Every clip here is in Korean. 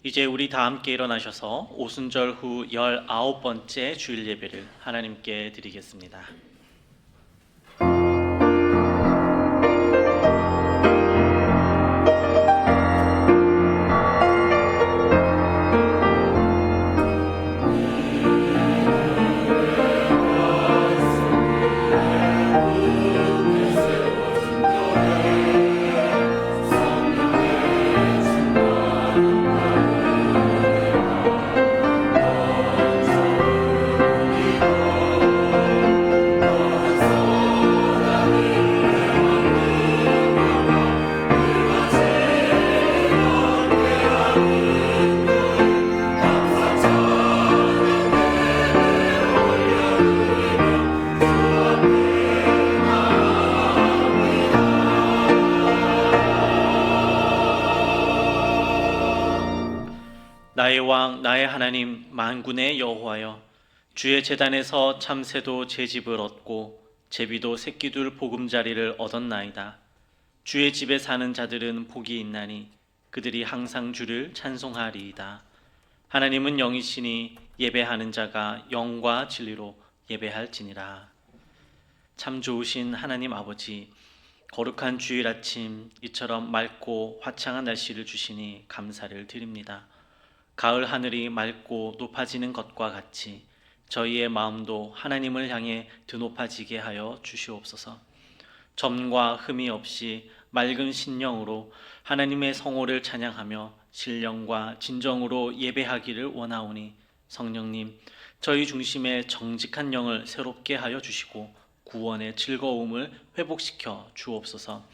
이제 우리 다 함께 일어나셔서 오순절 후 19번째 주일 예배를 하나님께 드리겠습니다. 나의 왕 나의 하나님 만군의 여호와여, 주의 제단에서 참새도 제 집을 얻고 제비도 새끼둘 보금자리를 얻었나이다. 주의 집에 사는 자들은 복이 있나니 그들이 항상 주를 찬송하리이다. 하나님은 영이시니 예배하는 자가 영과 진리로 예배할지니라. 참 좋으신 하나님 아버지, 거룩한 주일 아침 이처럼 맑고 화창한 날씨를 주시니 감사를 드립니다. 가을 하늘이 맑고 높아지는 것과 같이 저희의 마음도 하나님을 향해 드높아지게 하여 주시옵소서. 점과 흠이 없이 맑은 신령으로 하나님의 성호를 찬양하며 신령과 진정으로 예배하기를 원하오니, 성령님 저희 중심에 정직한 영을 새롭게 하여 주시고 구원의 즐거움을 회복시켜 주옵소서.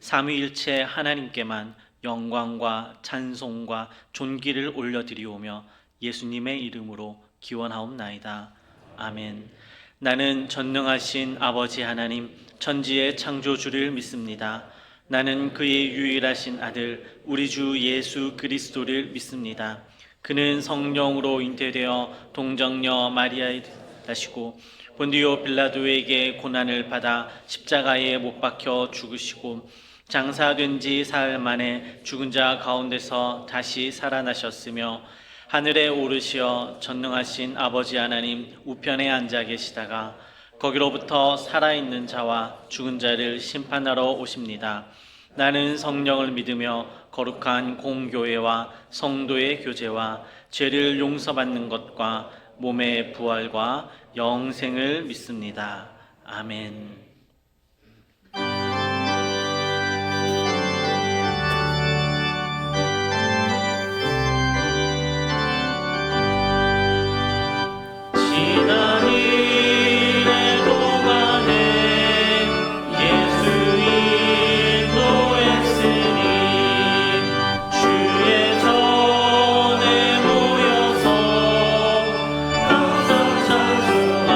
삼위일체 하나님께만 영광과 찬송과 존귀를 올려드리오며 예수님의 이름으로 기원하옵나이다. 아멘. 나는 전능하신 아버지 하나님 천지의 창조주를 믿습니다. 나는 그의 유일하신 아들 우리 주 예수 그리스도를 믿습니다. 그는 성령으로 잉태되어 동정녀 마리아에 나시고 본디오 빌라도에게 고난을 받아 십자가에 못 박혀 죽으시고 장사된 지 사흘 만에 죽은 자 가운데서 다시 살아나셨으며 하늘에 오르시어 전능하신 아버지 하나님 우편에 앉아 계시다가 거기로부터 살아있는 자와 죽은 자를 심판하러 오십니다. 나는 성령을 믿으며 거룩한 공교회와 성도의 교제와 죄를 용서받는 것과 몸의 부활과 영생을 믿습니다. 아멘. 지난 일의 동안에 예수 인도했으니 주의 전에 모여서 항상 찬송합니다.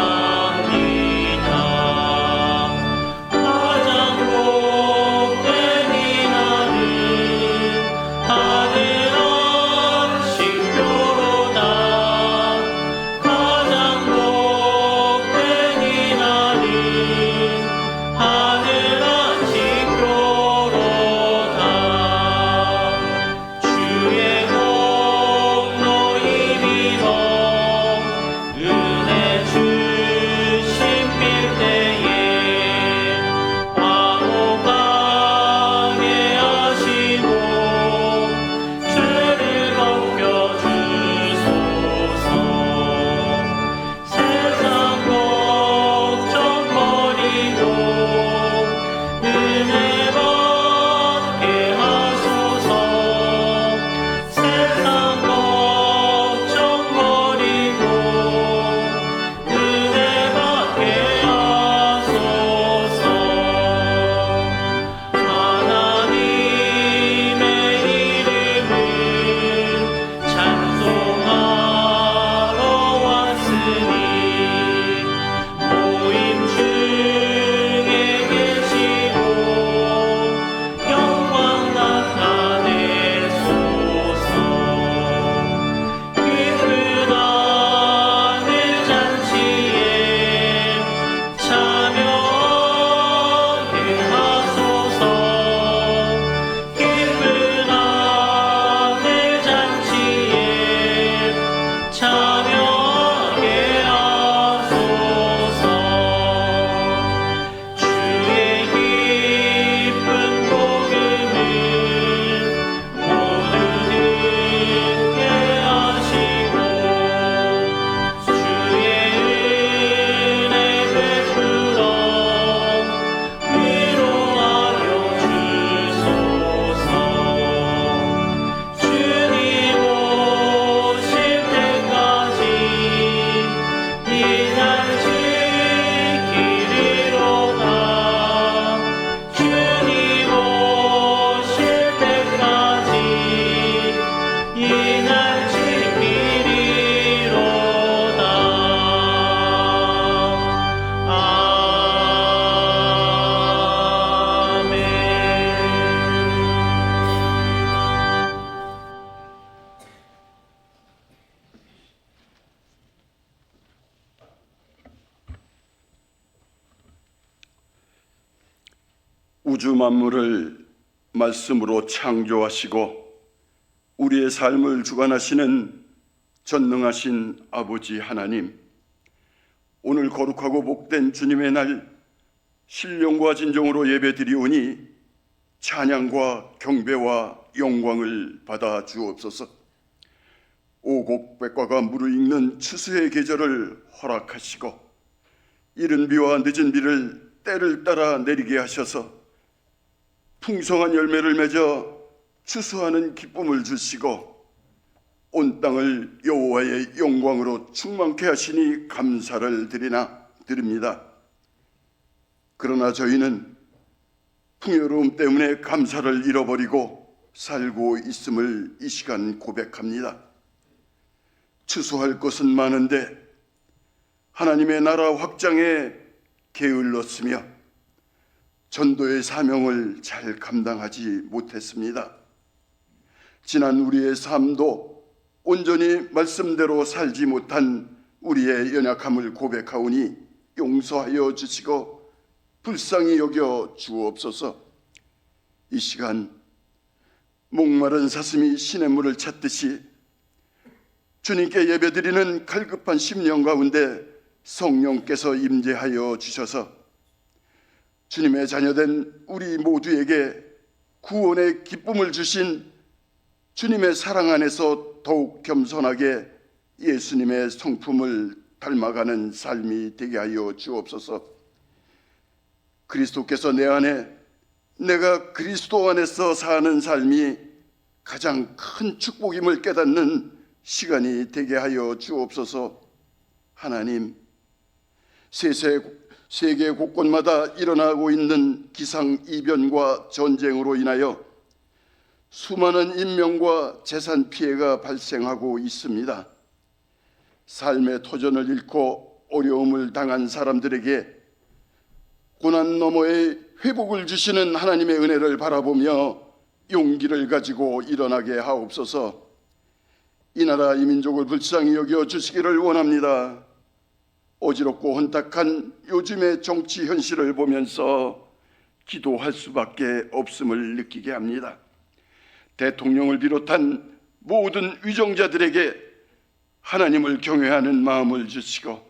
우주 만물을 말씀으로 창조하시고 우리의 삶을 주관하시는 전능하신 아버지 하나님, 오늘 거룩하고 복된 주님의 날 신령과 진정으로 예배드리오니 찬양과 경배와 영광을 받아 주옵소서. 오곡백과가 무르익는 추수의 계절을 허락하시고 이른 비와 늦은 비를 때를 따라 내리게 하셔서 풍성한 열매를 맺어 추수하는 기쁨을 주시고 온 땅을 여호와의 영광으로 충만케 하시니 감사를 드립니다. 그러나 저희는 풍요로움 때문에 감사를 잃어버리고 살고 있음을 이 시간 고백합니다. 추수할 것은 많은데 하나님의 나라 확장에 게을렀으며 전도의 사명을 잘 감당하지 못했습니다. 지난 우리의 삶도 온전히 말씀대로 살지 못한 우리의 연약함을 고백하오니 용서하여 주시고 불쌍히 여겨 주옵소서. 이 시간 목마른 사슴이 시냇물을 찾듯이 주님께 예배드리는 갈급한 심령 가운데 성령께서 임재하여 주셔서 주님의 자녀된 우리 모두에게 구원의 기쁨을 주신 주님의 사랑 안에서 더욱 겸손하게 예수님의 성품을 닮아가는 삶이 되게 하여 주옵소서. 그리스도께서 내 안에, 내가 그리스도 안에서 사는 삶이 가장 큰 축복임을 깨닫는 시간이 되게 하여 주옵소서. 하나님, 세계 곳곳마다 일어나고 있는 기상이변과 전쟁으로 인하여 수많은 인명과 재산 피해가 발생하고 있습니다. 삶의 터전을 잃고 어려움을 당한 사람들에게 고난 너머의 회복을 주시는 하나님의 은혜를 바라보며 용기를 가지고 일어나게 하옵소서. 이 나라 이 민족을 불쌍히 여겨 주시기를 원합니다. 어지럽고 혼탁한 요즘의 정치 현실을 보면서 기도할 수밖에 없음을 느끼게 합니다. 대통령을 비롯한 모든 위정자들에게 하나님을 경외하는 마음을 주시고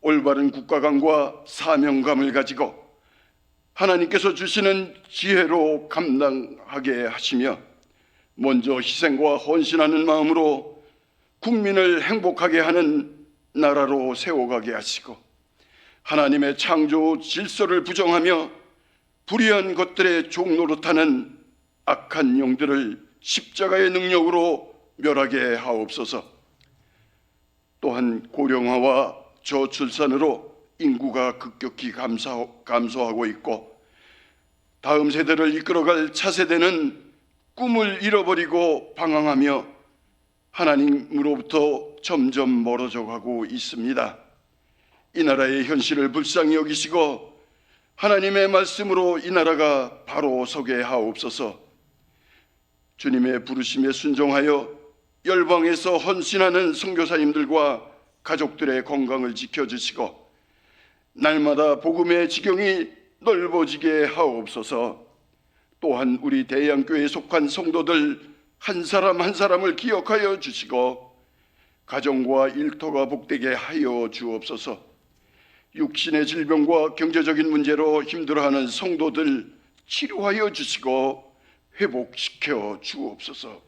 올바른 국가관과 사명감을 가지고 하나님께서 주시는 지혜로 감당하게 하시며 먼저 희생과 헌신하는 마음으로 국민을 행복하게 하는 나라로 세워가게 하시고 하나님의 창조 질서를 부정하며 불의한 것들의 종노릇하는 악한 영들을 십자가의 능력으로 멸하게 하옵소서. 또한 고령화와 저출산으로 인구가 급격히 감소하고 있고 다음 세대를 이끌어갈 차세대는 꿈을 잃어버리고 방황하며 하나님으로부터 점점 멀어져 가고 있습니다. 이 나라의 현실을 불쌍히 여기시고 하나님의 말씀으로 이 나라가 바로 서게 하옵소서. 주님의 부르심에 순종하여 열방에서 헌신하는 선교사님들과 가족들의 건강을 지켜주시고 날마다 복음의 지경이 넓어지게 하옵소서. 또한 우리 대양교회에 속한 성도들 한 사람 한 사람을 기억하여 주시고 가정과 일터가 복되게 하여 주옵소서. 육신의 질병과 경제적인 문제로 힘들어하는 성도들 치료하여 주시고 회복시켜 주옵소서.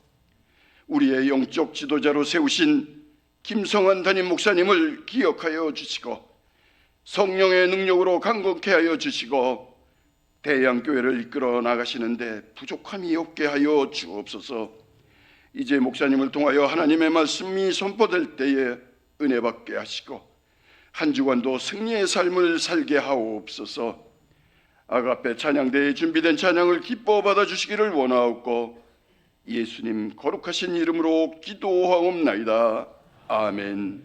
우리의 영적 지도자로 세우신 김성환 담임 목사님을 기억하여 주시고 성령의 능력으로 강건케 하여 주시고 대양교회를 이끌어 나가시는데 부족함이 없게 하여 주옵소서. 이제 목사님을 통하여 하나님의 말씀이 선포될 때에 은혜 받게 하시고 한 주간도 승리의 삶을 살게 하옵소서. 아가페 찬양대에 준비된 찬양을 기뻐 받아주시기를 원하옵고 예수님 거룩하신 이름으로 기도하옵나이다. 아멘.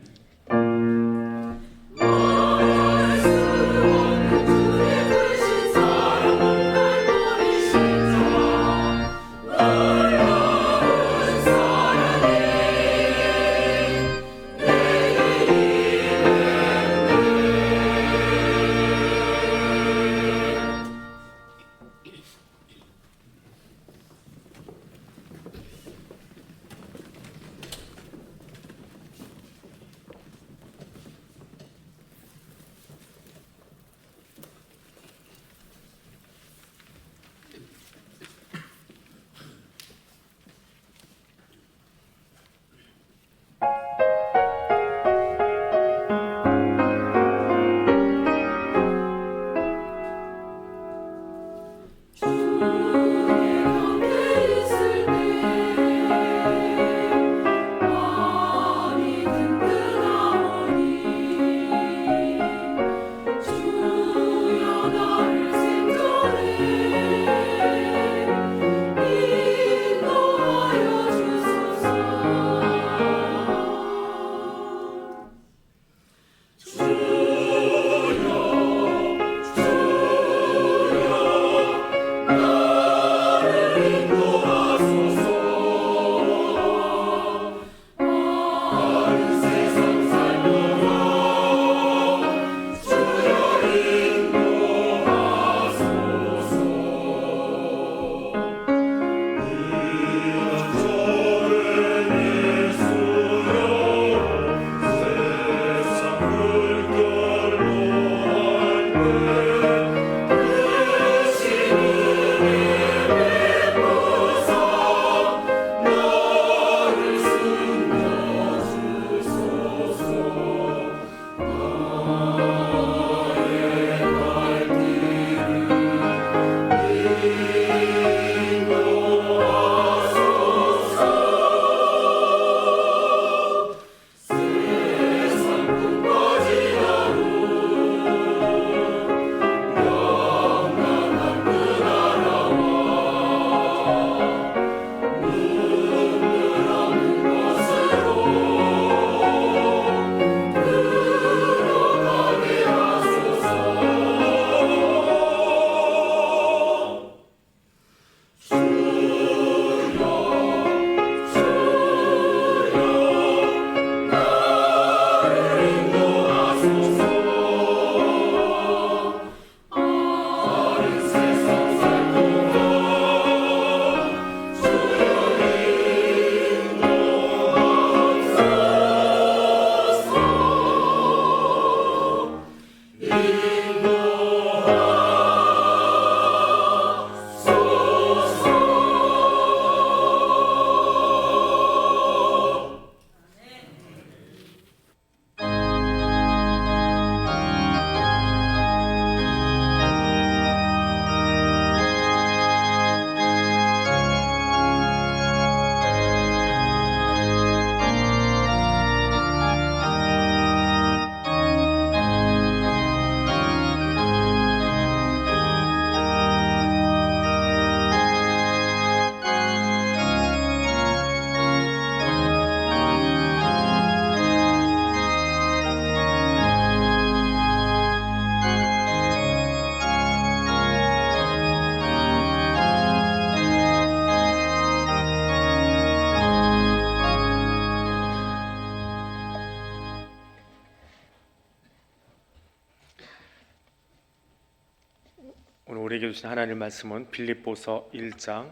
오늘 우리에게 주신 하나님의 말씀은 빌립보서 1장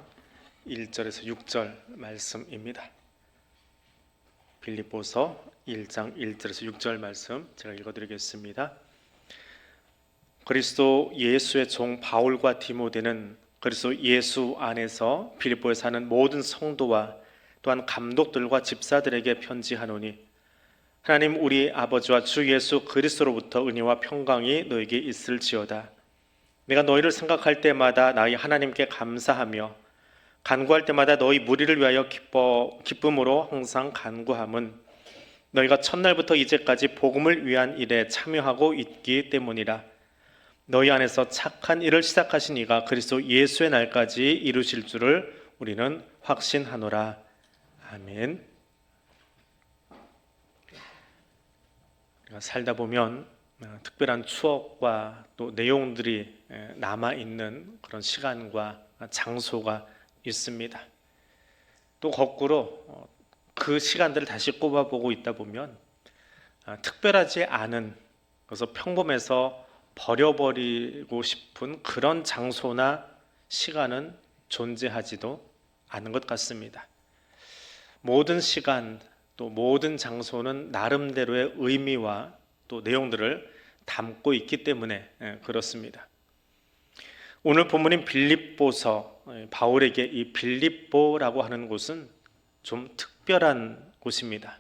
1절에서 6절 말씀입니다. 빌립보서 1장 1절에서 6절 말씀 제가 읽어드리겠습니다. 그리스도 예수의 종 바울과 디모데는 그리스도 예수 안에서 빌립보에 사는 모든 성도와 또한 감독들과 집사들에게 편지하노니 하나님 우리 아버지와 주 예수 그리스도로부터 은혜와 평강이 너에게 있을지어다. 내가 너희를 생각할 때마다 나의 하나님께 감사하며 간구할 때마다 너희 무리를 위하여 기쁨으로 항상 간구함은 너희가 첫날부터 이제까지 복음을 위한 일에 참여하고 있기 때문이라. 너희 안에서 착한 일을 시작하신 이가 그리스도 예수의 날까지 이루실 줄을 우리는 확신하노라. 아멘. 살다 보면 특별한 추억과 또 내용들이 남아있는 그런 시간과 장소가 있습니다. 또 거꾸로 그 시간들을 다시 꼽아보고 있다 보면 특별하지 않은, 그래서 평범해서 버려버리고 싶은 그런 장소나 시간은 존재하지도 않은 것 같습니다. 모든 시간 또 모든 장소는 나름대로의 의미와 또 내용들을 담고 있기 때문에 그렇습니다. 오늘 본문인 빌립보서, 바울에게 이 빌립보라고 하는 곳은 좀 특별한 곳입니다.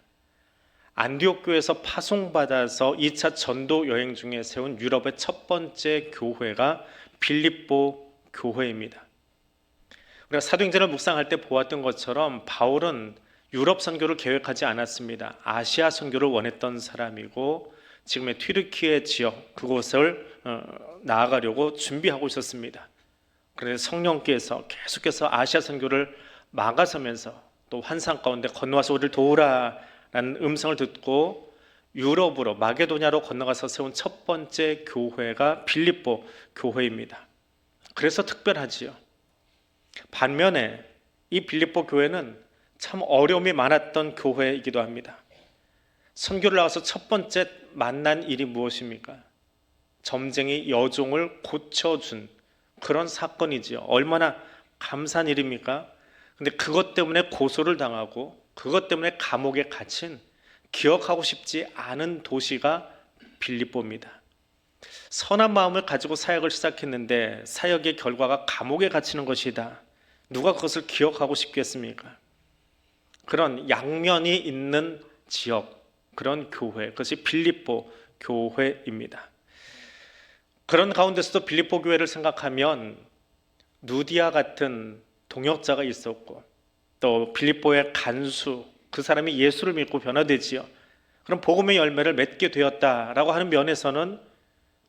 안디옥 교회에서 파송받아서 2차 전도 여행 중에 세운 유럽의 첫 번째 교회가 빌립보 교회입니다. 우리가 사도행전을 묵상할 때 보았던 것처럼 바울은 유럽 선교를 계획하지 않았습니다. 아시아 선교를 원했던 사람이고 지금의 튀르키예 지역 그곳을 나아가려고 준비하고 있었습니다. 그래서 성령께서 계속해서 아시아 선교를 막아서면서 또 환상 가운데 건너와서 우리를 도우라라는 음성을 듣고 유럽으로 마게도냐로 건너가서 세운 첫 번째 교회가 빌립보 교회입니다. 그래서 특별하지요. 반면에 이 빌립보 교회는 참 어려움이 많았던 교회이기도 합니다. 선교를 나가서 첫 번째 만난 일이 무엇입니까? 점쟁이 여종을 고쳐준 그런 사건이지요. 얼마나 감사한 일입니까? 근데 그것 때문에 고소를 당하고 그것 때문에 감옥에 갇힌 기억하고 싶지 않은 도시가 빌립보입니다. 선한 마음을 가지고 사역을 시작했는데 사역의 결과가 감옥에 갇히는 것이다. 누가 그것을 기억하고 싶겠습니까? 그런 양면이 있는 지역, 그런 교회, 그것이 빌립보 교회입니다. 그런 가운데서도 빌립보 교회를 생각하면 누디아 같은 동역자가 있었고 또 빌립보의 간수, 그 사람이 예수를 믿고 변화되지요. 그럼 복음의 열매를 맺게 되었다라고 하는 면에서는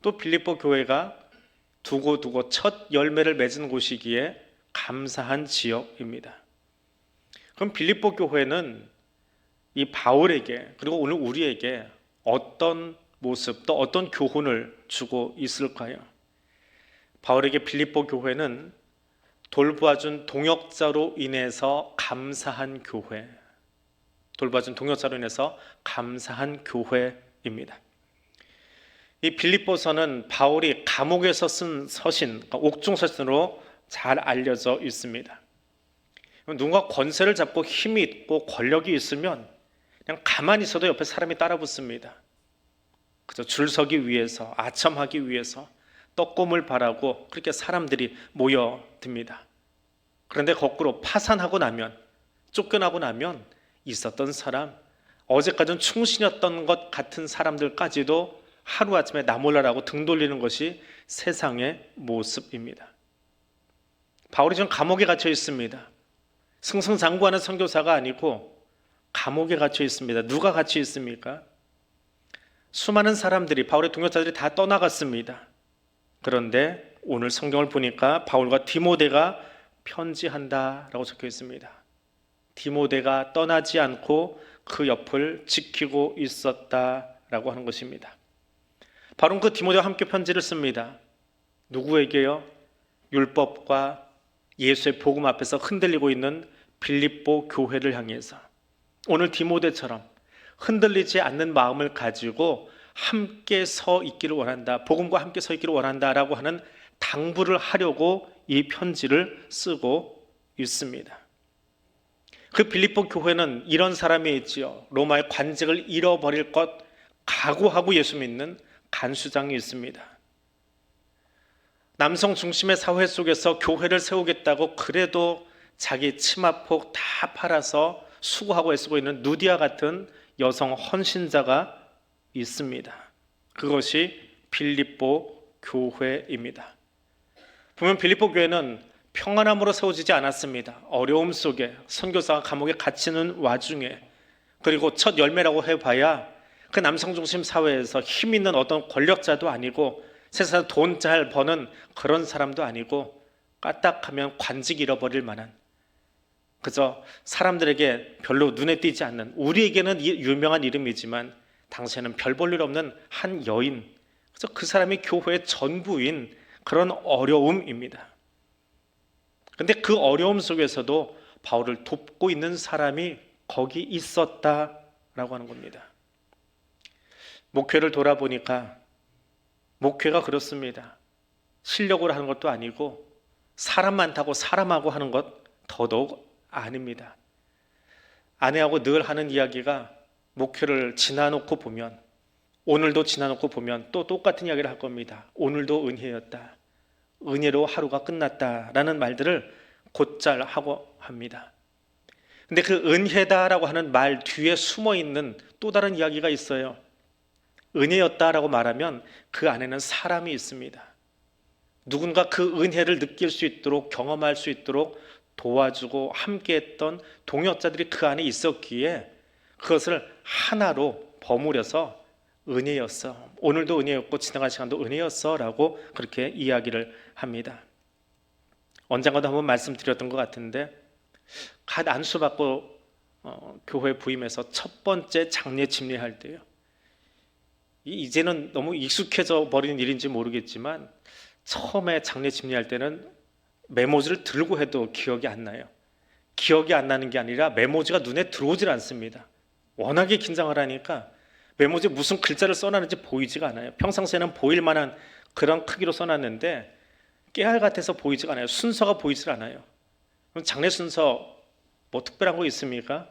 또 빌립보 교회가 두고두고 첫 열매를 맺은 곳이기에 감사한 지역입니다. 그럼 빌립보 교회는 이 바울에게 그리고 오늘 우리에게 어떤 모습 또 어떤 교훈을 주고 있을까요? 바울에게 빌립보 교회는 돌보아준 동역자로 인해서 감사한 교회, 돌봐준 동역자로 인해서 감사한 교회입니다. 이 빌립보서는 바울이 감옥에서 쓴 서신, 그러니까 옥중서신으로 잘 알려져 있습니다. 누군가 권세를 잡고 힘이 있고 권력이 있으면 그냥 가만히 있어도 옆에 사람이 따라붙습니다. 그저 줄 서기 위해서, 아첨하기 위해서 떡고물 바라고 그렇게 사람들이 모여듭니다. 그런데 거꾸로 파산하고 나면, 쫓겨나고 나면 있었던 사람, 어제까지는 충신이었던 것 같은 사람들까지도 하루아침에 나 몰라라고 등 돌리는 것이 세상의 모습입니다. 바울이 지금 감옥에 갇혀 있습니다. 승승장구하는 선교사가 아니고 감옥에 갇혀 있습니다. 누가 갇혀 있습니까? 수많은 사람들이, 바울의 동역자들이 다 떠나갔습니다. 그런데 오늘 성경을 보니까 바울과 디모데가 편지한다라고 적혀 있습니다. 디모데가 떠나지 않고 그 옆을 지키고 있었다라고 하는 것입니다. 바울은 그 디모데와 함께 편지를 씁니다. 누구에게요? 율법과 예수의 복음 앞에서 흔들리고 있는 빌립보 교회를 향해서 오늘 디모데처럼 흔들리지 않는 마음을 가지고 함께 서 있기를 원한다, 복음과 함께 서 있기를 원한다라고 하는 당부를 하려고 이 편지를 쓰고 있습니다. 그 빌립보 교회는 이런 사람이 있지요. 로마의 관직을 잃어버릴 것 각오하고 예수 믿는 간수장이 있습니다. 남성 중심의 사회 속에서 교회를 세우겠다고 그래도 자기 치마폭 다 팔아서 수고하고 애쓰고 있는 누디아 같은 여성 헌신자가 있습니다. 그것이 빌립보 교회입니다. 보면 빌립보 교회는 평안함으로 세워지지 않았습니다. 어려움 속에 선교사가 감옥에 갇히는 와중에, 그리고 첫 열매라고 해봐야 그 남성 중심 사회에서 힘 있는 어떤 권력자도 아니고 세상에서 돈 잘 버는 그런 사람도 아니고 까딱하면 관직 잃어버릴 만한, 그저 사람들에게 별로 눈에 띄지 않는, 우리에게는 유명한 이름이지만 당시에는 별 볼 일 없는 한 여인, 그래서 그 사람이 교회의 전부인 그런 어려움입니다. 그런데 그 어려움 속에서도 바울을 돕고 있는 사람이 거기 있었다라고 하는 겁니다. 목회를 돌아보니까 목회가 그렇습니다. 실력으로 하는 것도 아니고 사람 많다고 사람하고 하는 것 더더욱 아닙니다. 아내하고 늘 하는 이야기가, 목회를 지나놓고 보면, 오늘도 지나놓고 보면 또 똑같은 이야기를 할 겁니다. 오늘도 은혜였다, 은혜로 하루가 끝났다라는 말들을 곧잘 하고 합니다. 근데 그 은혜다라고 하는 말 뒤에 숨어있는 또 다른 이야기가 있어요. 은혜였다라고 말하면 그 안에는 사람이 있습니다. 누군가 그 은혜를 느낄 수 있도록, 경험할 수 있도록 도와주고 함께했던 동역자들이 그 안에 있었기에 그것을 하나로 버무려서 은혜였어, 오늘도 은혜였고 지나간 시간도 은혜였어 라고 그렇게 이야기를 합니다. 언젠가도 한번 말씀드렸던 것 같은데, 갓 안수받고 교회 부임해서 첫 번째 장례 집례할 때요, 이제는 너무 익숙해져 버린 일인지 모르겠지만 처음에 장례 집례할 때는 메모지를 들고 해도 기억이 안 나요. 기억이 안 나는 게 아니라 메모지가 눈에 들어오질 않습니다. 워낙에 긴장을 하니까 메모지에 무슨 글자를 써놨는지 보이지가 않아요. 평상시에는 보일 만한 그런 크기로 써놨는데 깨알 같아서 보이지가 않아요. 순서가 보이질 않아요. 그럼 장례 순서 뭐 특별한 거 있습니까?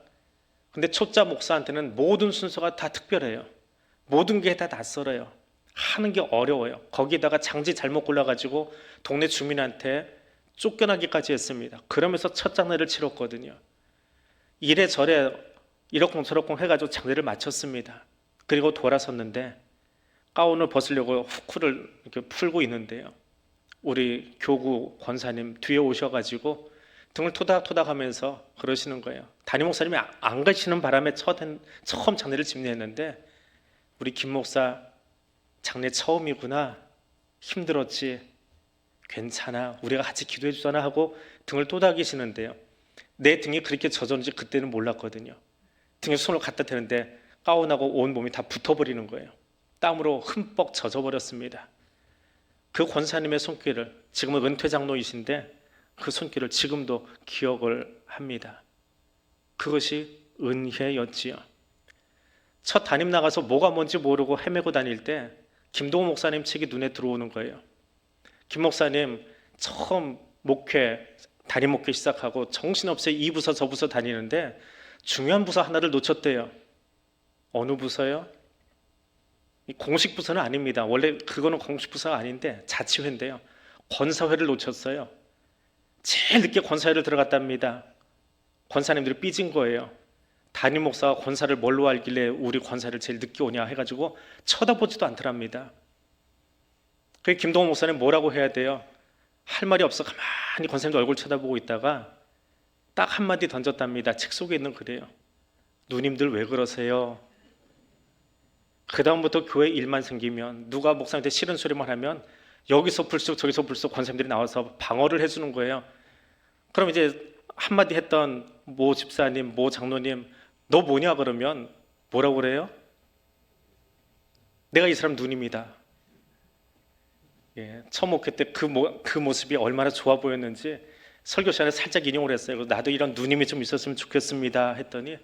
근데 초짜 목사한테는 모든 순서가 다 특별해요. 모든 게 다 낯설어요. 하는 게 어려워요. 거기다가 장지 잘못 골라가지고 동네 주민한테 쫓겨나기까지 했습니다. 그러면서 첫 장례를 치렀거든요. 이래저래 이러쿵저러쿵 해가지고 장례를 마쳤습니다. 그리고 돌아섰는데 가운을 벗으려고 후크를 이렇게 풀고 있는데요, 우리 교구 권사님 뒤에 오셔가지고 등을 토닥토닥 하면서 그러시는 거예요. 담임 목사님이 안 가시는 바람에 처음 장례를 집례했는데, 우리 김 목사 장례 처음이구나, 힘들었지, 괜찮아, 우리가 같이 기도해 주잖아 하고 등을 토닥이시는데요, 내 등이 그렇게 젖었는지 그때는 몰랐거든요. 등에 손을 갖다 대는데 가운하고 온 몸이 다 붙어버리는 거예요. 땀으로 흠뻑 젖어버렸습니다. 그 권사님의 손길을, 지금은 은퇴 장로이신데 그 손길을 지금도 기억을 합니다. 그것이 은혜였지요. 첫 담임 나가서 뭐가 뭔지 모르고 헤매고 다닐 때 김동호 목사님 책이 눈에 들어오는 거예요. 김 목사님 처음 담임 목회 시작하고 정신없이 이 부서 저 부서 다니는데 중요한 부서 하나를 놓쳤대요. 어느 부서요? 공식 부서는 아닙니다. 원래 그거는 공식 부서가 아닌데 자치회인데요, 권사회를 놓쳤어요. 제일 늦게 권사회를 들어갔답니다. 권사님들이 삐진 거예요. 담임 목사가 권사를 뭘로 알길래 우리 권사를 제일 늦게 오냐 해가지고 쳐다보지도 않더랍니다. 그래서 김동호 목사님 뭐라고 해야 돼요? 할 말이 없어 가만히 권사님도 얼굴 쳐다보고 있다가 딱 한마디 던졌답니다. 책 속에 있는 글이에요. 누님들 왜 그러세요? 그 다음부터 교회 일만 생기면, 누가 목사님한테 싫은 소리만 하면 여기서 불쑥 저기서 불쑥 권사님들이 나와서 방어를 해주는 거예요. 그럼 이제 한마디 했던 모 집사님, 모 장로님, 너 뭐냐 그러면 뭐라고 그래요? 내가 이 사람 누님이다. 처음 목회 때 그 모습이 얼마나 좋아 보였는지 설교 시간에 살짝 인용을 했어요. 나도 이런 누님이 좀 있었으면 좋겠습니다 했더니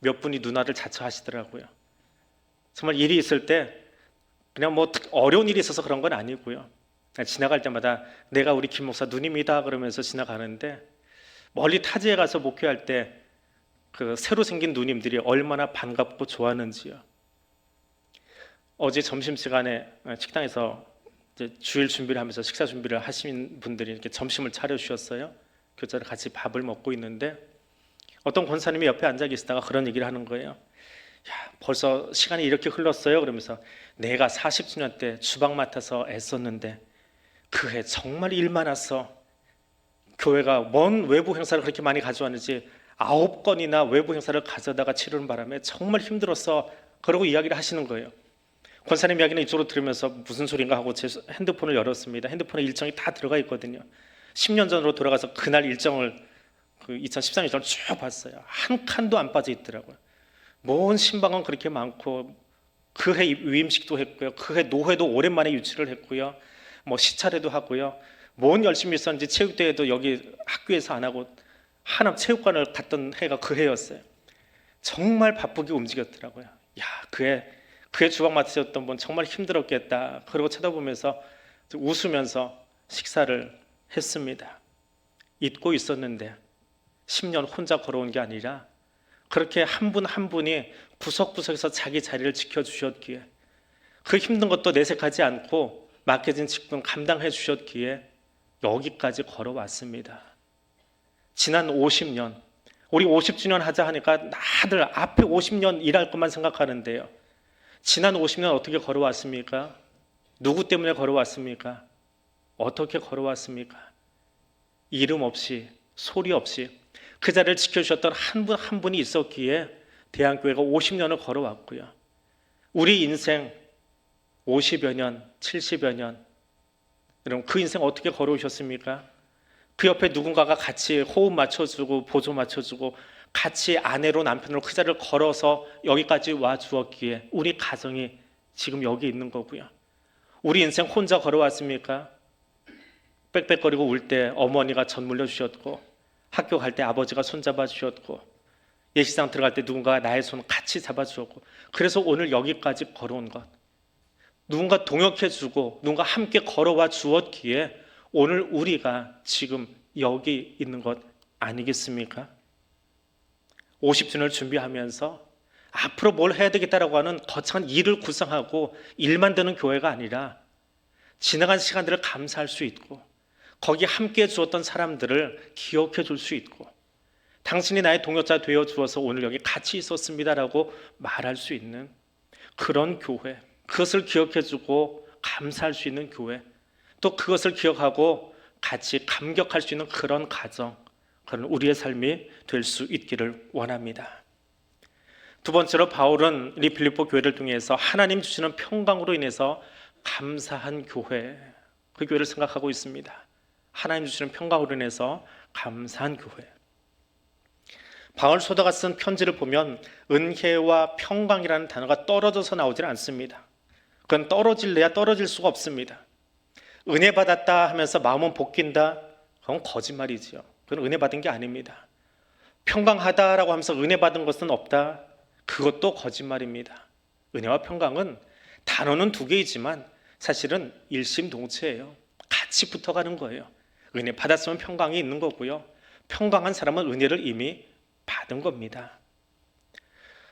몇 분이 누나를 자처하시더라고요. 정말 일이 있을 때 그냥 뭐 어려운 일이 있어서 그런 건 아니고요, 지나갈 때마다 내가 우리 김 목사 누님이다 그러면서 지나가는데, 멀리 타지에 가서 목회할 때 그 새로 생긴 누님들이 얼마나 반갑고 좋아하는지요. 어제 점심시간에 식당에서 이제 주일 준비를 하면서 식사 준비를 하신 분들이 이렇게 점심을 차려주셨어요. 교자를 같이 밥을 먹고 있는데 어떤 권사님이 옆에 앉아 계시다가 그런 얘기를 하는 거예요. 야, 벌써 시간이 이렇게 흘렀어요. 그러면서 내가 40주년 때 주방 맡아서 애썼는데 그 해 정말 일 많았어. 교회가 뭔 외부 행사를 그렇게 많이 가져왔는지 9건이나 외부 행사를 가져다가 치르는 바람에 정말 힘들었어. 그러고 이야기를 하시는 거예요. 권사님 이야기는 이쪽으로 들으면서 무슨 소린가 하고 제 핸드폰을 열었습니다. 핸드폰에 일정이 다 들어가 있거든요. 10년 전으로 돌아가서 그날 일정을, 그 2013년 일정을 쭉 봤어요. 한 칸도 안 빠져 있더라고요. 뭔 신방은 그렇게 많고, 그해 위임식도 했고요, 그해 노회도 오랜만에 유치를 했고요, 뭐 시차례도 하고요, 뭔 열심히 했었는지 체육대회도 여기 학교에서 안 하고 하남 체육관을 갔던 해가 그 해였어요. 정말 바쁘게 움직였더라고요. 야, 그해 주방 맡으셨던 분 정말 힘들었겠다. 그리고 쳐다보면서 웃으면서 식사를 했습니다. 잊고 있었는데 10년 혼자 걸어온 게 아니라 그렇게 한 분 한 분이 구석구석에서 자기 자리를 지켜주셨기에, 그 힘든 것도 내색하지 않고 맡겨진 직분 감당해 주셨기에 여기까지 걸어왔습니다. 지난 50년, 우리 50주년 하자 하니까 다들 앞에 50년 일할 것만 생각하는데요, 지난 50년 어떻게 걸어왔습니까? 누구 때문에 걸어왔습니까? 어떻게 걸어왔습니까? 이름 없이, 소리 없이 그 자리를 지켜주셨던 한 분 한 분이 있었기에 대한교회가 50년을 걸어왔고요. 우리 인생 50여 년, 70여 년, 여러분 그 인생 어떻게 걸어오셨습니까? 그 옆에 누군가가 같이 호흡 맞춰주고 보조 맞춰주고 같이 아내로 남편으로 그 자리를 걸어서 여기까지 와 주었기에 우리 가정이 지금 여기 있는 거고요. 우리 인생 혼자 걸어왔습니까? 빽빽거리고 울 때 어머니가 젖 물려주셨고, 학교 갈 때 아버지가 손잡아 주셨고, 예식장 들어갈 때 누군가가 나의 손 같이 잡아주었고, 그래서 오늘 여기까지 걸어온 것, 누군가 동역해주고 누군가 함께 걸어와 주었기에 오늘 우리가 지금 여기 있는 것 아니겠습니까? 50주년을 준비하면서 앞으로 뭘 해야 되겠다라고 하는 거창한 일을 구상하고 일만 되는 교회가 아니라 지나간 시간들을 감사할 수 있고, 거기 함께 주었던 사람들을 기억해 줄 수 있고, 당신이 나의 동역자 되어 주어서 오늘 여기 같이 있었습니다라고 말할 수 있는 그런 교회, 그것을 기억해 주고 감사할 수 있는 교회, 또 그것을 기억하고 같이 감격할 수 있는 그런 가정, 그런 우리의 삶이 될 수 있기를 원합니다. 두 번째로 바울은 이 빌립보 교회를 통해서 하나님 주시는 평강으로 인해서 감사한 교회, 그 교회를 생각하고 있습니다. 하나님 주시는 평강으로 인해서 감사한 교회. 바울 소다가 쓴 편지를 보면 은혜와 평강이라는 단어가 떨어져서 나오질 않습니다. 그건 떨어질래야 떨어질 수가 없습니다. 은혜 받았다 하면서 마음은 볶인다, 그건 거짓말이지요. 그건 은혜 받은 게 아닙니다. 평강하다라고 하면서 은혜 받은 것은 없다, 그것도 거짓말입니다. 은혜와 평강은 단어는 두 개이지만 사실은 일심동체예요. 같이 붙어가는 거예요. 은혜 받았으면 평강이 있는 거고요, 평강한 사람은 은혜를 이미 받은 겁니다.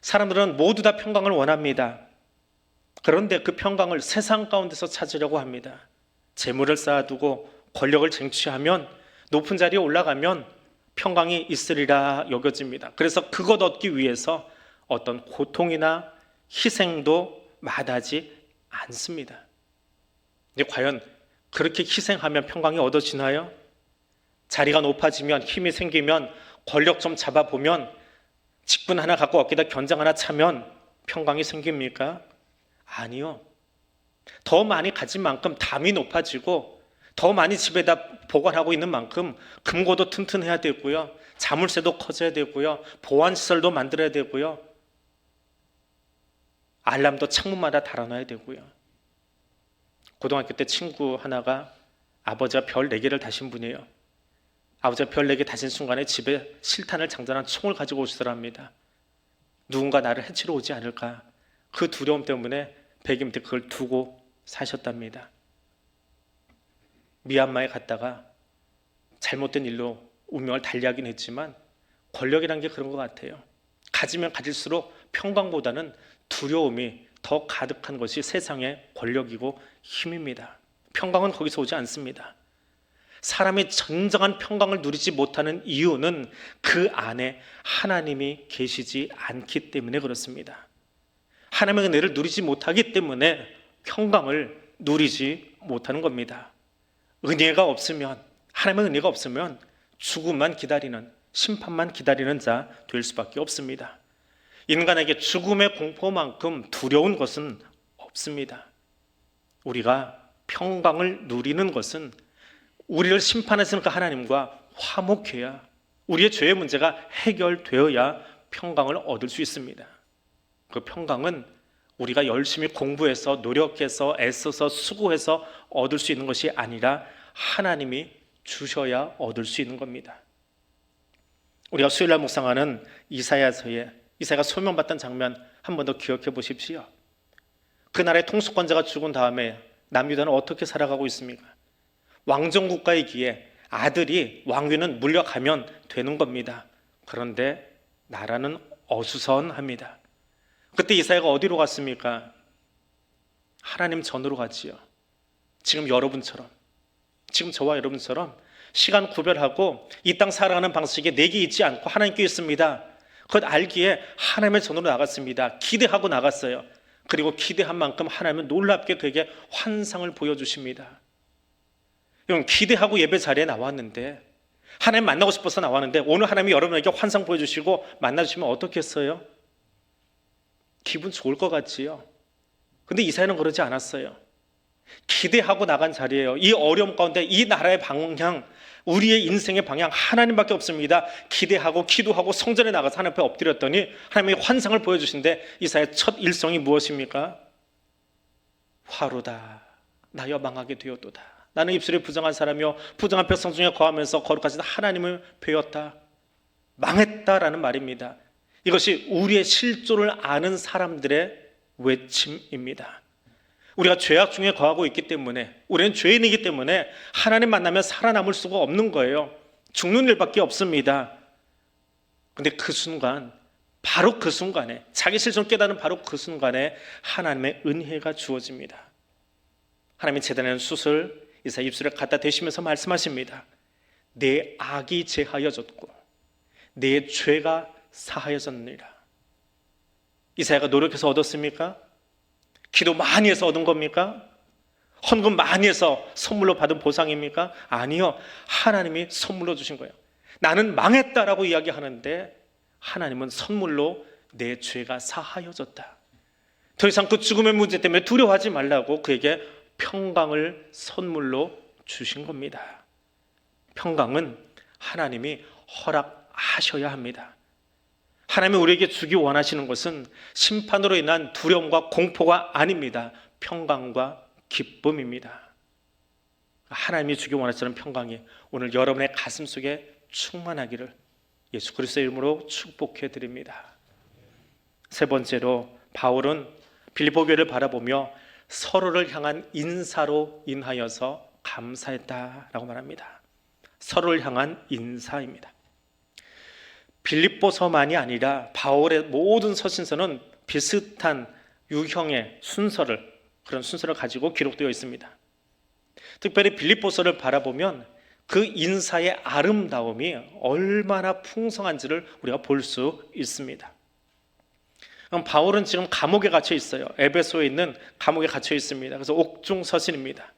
사람들은 모두 다 평강을 원합니다. 그런데 그 평강을 세상 가운데서 찾으려고 합니다. 재물을 쌓아두고 권력을 쟁취하면, 높은 자리에 올라가면 평강이 있으리라 여겨집니다. 그래서 그것 얻기 위해서 어떤 고통이나 희생도 마다하지 않습니다. 이제 과연 그렇게 희생하면 평강이 얻어지나요? 자리가 높아지면, 힘이 생기면, 권력 좀 잡아보면, 직분 하나 갖고 어깨다 견장 하나 차면 평강이 생깁니까? 아니요. 더 많이 가진 만큼 담이 높아지고, 더 많이 집에다 보관하고 있는 만큼 금고도 튼튼해야 되고요, 자물쇠도 커져야 되고요, 보안시설도 만들어야 되고요, 알람도 창문마다 달아놔야 되고요. 고등학교 때 친구 하나가 아버지가 별 4개를 다신 분이에요. 아버지가 별 4개 다신 순간에 집에 실탄을 장전한 총을 가지고 오시더랍니다. 누군가 나를 해치러 오지 않을까, 그 두려움 때문에 베개 밑에 그걸 두고 사셨답니다. 미얀마에 갔다가 잘못된 일로 운명을 달리하긴 했지만 권력이란 게 그런 것 같아요. 가지면 가질수록 평강보다는 두려움이 더 가득한 것이 세상의 권력이고 힘입니다. 평강은 거기서 오지 않습니다. 사람이 진정한 평강을 누리지 못하는 이유는 그 안에 하나님이 계시지 않기 때문에 그렇습니다. 하나님의 은혜를 누리지 못하기 때문에 평강을 누리지 못하는 겁니다. 은혜가 없으면, 하나님의 은혜가 없으면 죽음만 기다리는, 심판만 기다리는 자 될 수밖에 없습니다. 인간에게 죽음의 공포만큼 두려운 것은 없습니다. 우리가 평강을 누리는 것은 우리를 심판하시는 하나님과 화목해야, 우리의 죄의 문제가 해결되어야 평강을 얻을 수 있습니다. 그 평강은 우리가 열심히 공부해서 노력해서 애써서 수고해서 얻을 수 있는 것이 아니라 하나님이 주셔야 얻을 수 있는 겁니다. 우리가 수요일날 묵상하는 이사야서에 이사야가 소명받던 장면 한 번 더 기억해 보십시오. 그 나라의 통수권자가 죽은 다음에 남유다는 어떻게 살아가고 있습니까? 왕정국가이기에 아들이 왕위는 물려가면 되는 겁니다. 그런데 나라는 어수선합니다. 그때 이사야가 어디로 갔습니까? 하나님 전으로 갔지요. 지금 여러분처럼, 지금 저와 여러분처럼 시간 구별하고 이 땅 살아가는 방식에 내게 있지 않고 하나님께 있습니다. 그것 알기에 하나님의 전으로 나갔습니다. 기대하고 나갔어요. 그리고 기대한 만큼 하나님은 놀랍게 그에게 환상을 보여주십니다. 여러분, 기대하고 예배 자리에 나왔는데, 하나님 만나고 싶어서 나왔는데 오늘 하나님이 여러분에게 환상 보여주시고 만나주시면 어떻겠어요? 기분 좋을 것 같지요. 근데 이사야는 그러지 않았어요. 기대하고 나간 자리예요. 이 어려움 가운데 이 나라의 방향, 우리의 인생의 방향 하나님밖에 없습니다. 기대하고 기도하고 성전에 나가서 하나님 앞에 엎드렸더니 하나님의 환상을 보여주신데 이사야의 첫 일성이 무엇입니까? 화로다 나여 망하게 되었도다. 나는 입술이 부정한 사람이요 부정한 백성 중에 거하면서 거룩하신 하나님을 배웠다. 망했다라는 말입니다. 이것이 우리의 실존을 아는 사람들의 외침입니다. 우리가 죄악 중에 거하고 있기 때문에, 우리는 죄인이기 때문에 하나님 만나면 살아남을 수가 없는 거예요. 죽는 일밖에 없습니다. 그런데 그 순간, 바로 그 순간에, 자기 실존을 깨닫는 바로 그 순간에 하나님의 은혜가 주어집니다. 하나님이 제단에는 숯을 이사야 입술에 갖다 대시면서 말씀하십니다. 내 악이 제하여졌고 내 죄가 사하여졌느니라. 이사야가 노력해서 얻었습니까? 기도 많이 해서 얻은 겁니까? 헌금 많이 해서 선물로 받은 보상입니까? 아니요. 하나님이 선물로 주신 거예요. 나는 망했다라고 이야기하는데 하나님은 선물로 내 죄가 사하여졌다. 더 이상 그 죽음의 문제 때문에 두려워하지 말라고 그에게 평강을 선물로 주신 겁니다. 평강은 하나님이 허락하셔야 합니다. 하나님이 우리에게 주기 원하시는 것은 심판으로 인한 두려움과 공포가 아닙니다. 평강과 기쁨입니다. 하나님이 주기 원하시는 평강이 오늘 여러분의 가슴 속에 충만하기를 예수 그리스도의 이름으로 축복해 드립니다. 세 번째로 바울은 빌립보 교회를 바라보며 서로를 향한 인사로 인하여서 감사했다라고 말합니다. 서로를 향한 인사입니다. 빌립보서만이 아니라 바울의 모든 서신서는 비슷한 유형의 그런 순서를 가지고 기록되어 있습니다. 특별히 빌립보서를 바라보면 그 인사의 아름다움이 얼마나 풍성한지를 우리가 볼 수 있습니다. 바울은 지금 감옥에 갇혀 있어요. 에베소에 있는 감옥에 갇혀 있습니다. 그래서 옥중 서신입니다.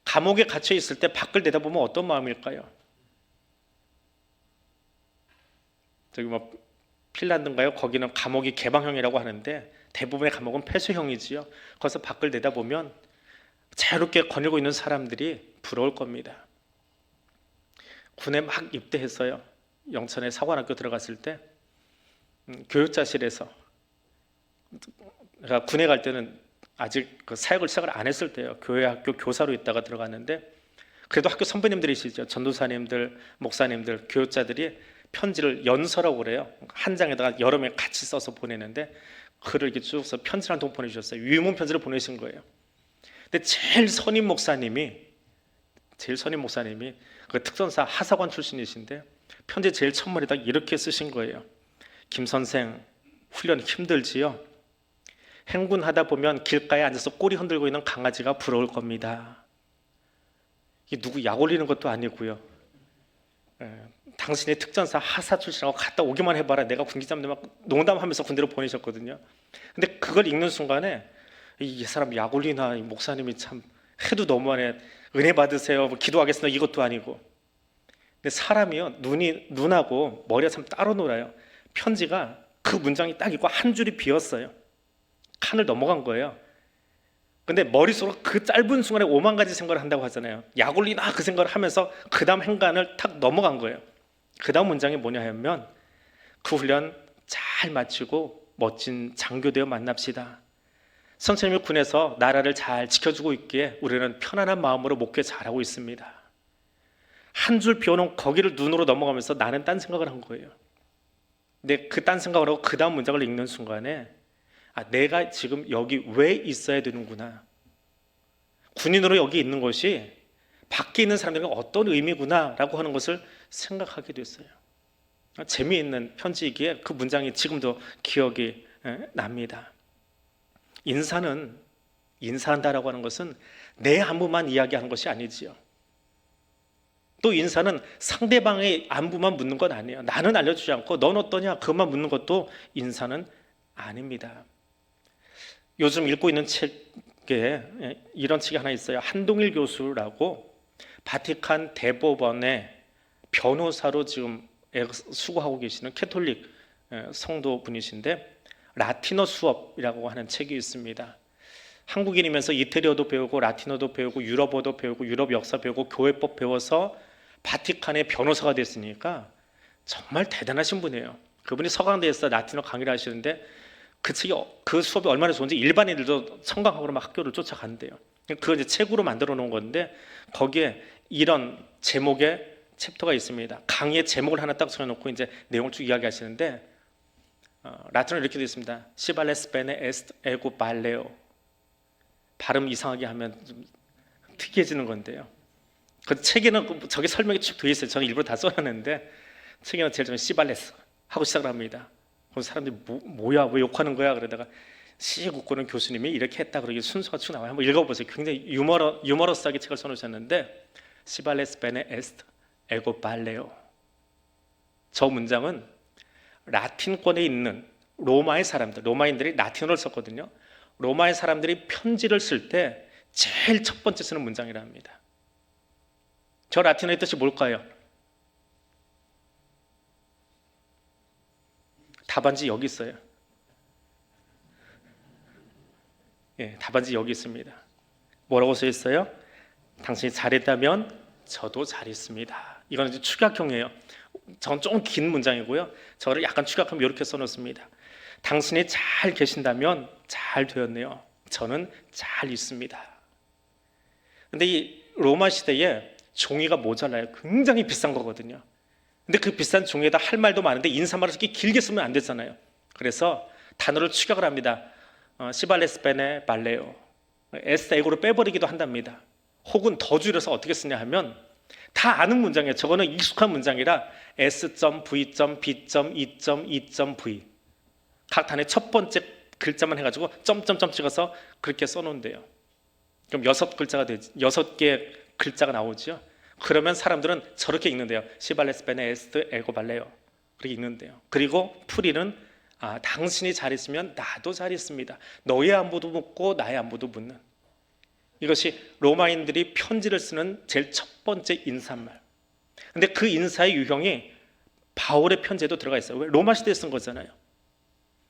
감옥에 갇혀 있을 때 밖을 내다보면 어떤 마음일까요? 저기 핀란드인가요? 거기는 감옥이 개방형이라고 하는데 대부분의 감옥은 폐쇄형이지요. 거기서 밖을 내다보면 자유롭게 거닐고 있는 사람들이 부러울 겁니다. 군에 막 입대했어요. 영천에 사관학교 들어갔을 때 교육자실에서, 그러니까 군에 갈 때는 아직 그 사역을 시작을 안 했을 때예요. 교회 학교 교사로 있다가 들어갔는데 그래도 학교 선배님들이시죠. 전도사님들, 목사님들, 교육자들이 편지를 연서라고 그래요. 한 장에다가 여러 명 같이 써서 보내는데 글을 이렇게 쭉 써서 편지를 한 통 보내주셨어요. 위문 편지를 보내신 거예요. 근데 제일 선임 목사님이 제일 선임 목사님이 그 특전사 하사관 출신이신데 편지 제일 첫말에 딱 이렇게 쓰신 거예요. 김 선생, 훈련 힘들지요? 행군하다 보면 길가에 앉아서 꼬리 흔들고 있는 강아지가 부러울 겁니다. 이게 누구 약 올리는 것도 아니고요. 당신이 특전사 하사 출신하고 갔다 오기만 해봐라. 내가 군기자님들 막 농담하면서 군대로 보내셨거든요. 근데 그걸 읽는 순간에 이 사람 약 올리나, 이 목사님이 참 해도 너무하네. 은혜 받으세요. 뭐 기도하겠습니다. 이것도 아니고. 근데 사람이요, 눈하고 머리가 참 따로 놀아요. 편지가 그 문장이 딱 있고 한 줄이 비었어요. 칸을 넘어간 거예요. 근데 머릿속으로 그 짧은 순간에 5만 가지 생각을 한다고 하잖아요. 약 올리나 그 생각을 하면서 그 다음 행간을 탁 넘어간 거예요. 그 다음 문장이 뭐냐 하면 그 훈련 잘 마치고 멋진 장교되어 만납시다. 선생님이 군에서 나라를 잘 지켜주고 있기에 우리는 편안한 마음으로 목회 잘하고 있습니다. 한 줄 비워놓은 거기를 눈으로 넘어가면서 나는 딴 생각을 한 거예요. 근데 그 딴 생각을 하고 그 다음 문장을 읽는 순간에 내가 지금 여기 왜 있어야 되는구나. 군인으로 여기 있는 것이 밖에 있는 사람들에게 어떤 의미구나 라고 하는 것을 생각하게 됐어요. 재미있는 편지이기에 그 문장이 지금도 기억이 납니다. 인사한다라고 하는 것은 내 안부만 이야기하는 것이 아니지요. 또 인사는 상대방의 안부만 묻는 건 아니에요. 나는 알려주지 않고 넌 어떠냐 그것만 묻는 것도 인사는 아닙니다. 요즘 읽고 있는 책에 이런 책이 하나 있어요. 한동일 교수라고 바티칸 대법원의 변호사로 지금 수고하고 계시는 캐톨릭 성도분이신데 라틴어 수업이라고 하는 책이 있습니다. 한국인이면서 이태리어도 배우고 라틴어도 배우고 유럽어도 배우고 유럽 역사 배우고 교회법 배워서 바티칸의 변호사가 됐으니까 정말 대단하신 분이에요. 그분이 서강대에서 라틴어 강의를 하시는데 그 수업이 얼마나 좋은지 일반인들도 청강학으로 막 학교를 쫓아간대요. 그걸 이제 책으로 만들어 놓은 건데 거기에 이런 제목의 챕터가 있습니다. 강의의 제목을 하나 딱 정해놓고 이제 내용을 쭉 이야기하시는데 라틴어로 이렇게 되어 있습니다. 시발레스 베네 에스트 에고 발레오. 발음 이상하게 하면 좀 특이해지는 건데요. 그 책에는 저게 설명이 쭉 되어 있어요. 저는 일부러 다 써놨는데 책에는 제일 처음에 시발레스 하고 시작을 합니다. 그럼 사람들이 뭐야 왜 욕하는 거야 그러다가 씩 웃고는 교수님이 이렇게 했다 그러기 순서가 쭉 나와요. 한번 읽어보세요. 굉장히 유머러스하게 책을 써놓으셨는데 시발레스 베네 에스트 에고 발레오. 저 문장은 라틴권에 있는 로마의 사람들, 로마인들이 라틴어를 썼거든요. 로마의 사람들이 편지를 쓸 때 제일 첫 번째 쓰는 문장이라 합니다. 저 라틴어의 뜻이 뭘까요? 답안지 여기 있어요. 답안지 여기 있습니다. 뭐라고 써 있어요? 당신이 잘했다면 저도 잘했습니다. 이건 이제 축약형이에요. 전 좀 긴 문장이고요. 저를 약간 축약하면 이렇게 써놓습니다. 당신이 잘 계신다면 잘 되었네요. 저는 잘 있습니다. 근데 이 로마 시대에 종이가 모자라요. 굉장히 비싼 거거든요. 근데 그 비싼 종이에다 할 말도 많은데 인사말을 이렇게 길게 쓰면 안 되잖아요. 그래서 단어를 축약을 합니다. 시발레스 베네 발레오. 에스 에고로 빼버리기도 한답니다. 혹은 더 줄여서 어떻게 쓰냐 하면 다 아는 문장이에요. 저거는 익숙한 문장이라 S.V.B.E.2.V 각 단의 첫 번째 글자만 해가지고 점점점 찍어서 그렇게 써놓은대요. 그럼 6개 글자가 나오죠. 그러면 사람들은 저렇게 읽는데요. 시발레스 베네 에스트 에고 발레오 그렇게 읽는데요. 그리고 풀이는 당신이 잘했으면 나도 잘했습니다. 너의 안부도 묻고 나의 안부도 묻는. 이것이 로마인들이 편지를 쓰는 제일 첫 번째 인사말. 근데 그 인사의 유형이 바울의 편지에도 들어가 있어요. 왜? 로마 시대에 쓴 거잖아요.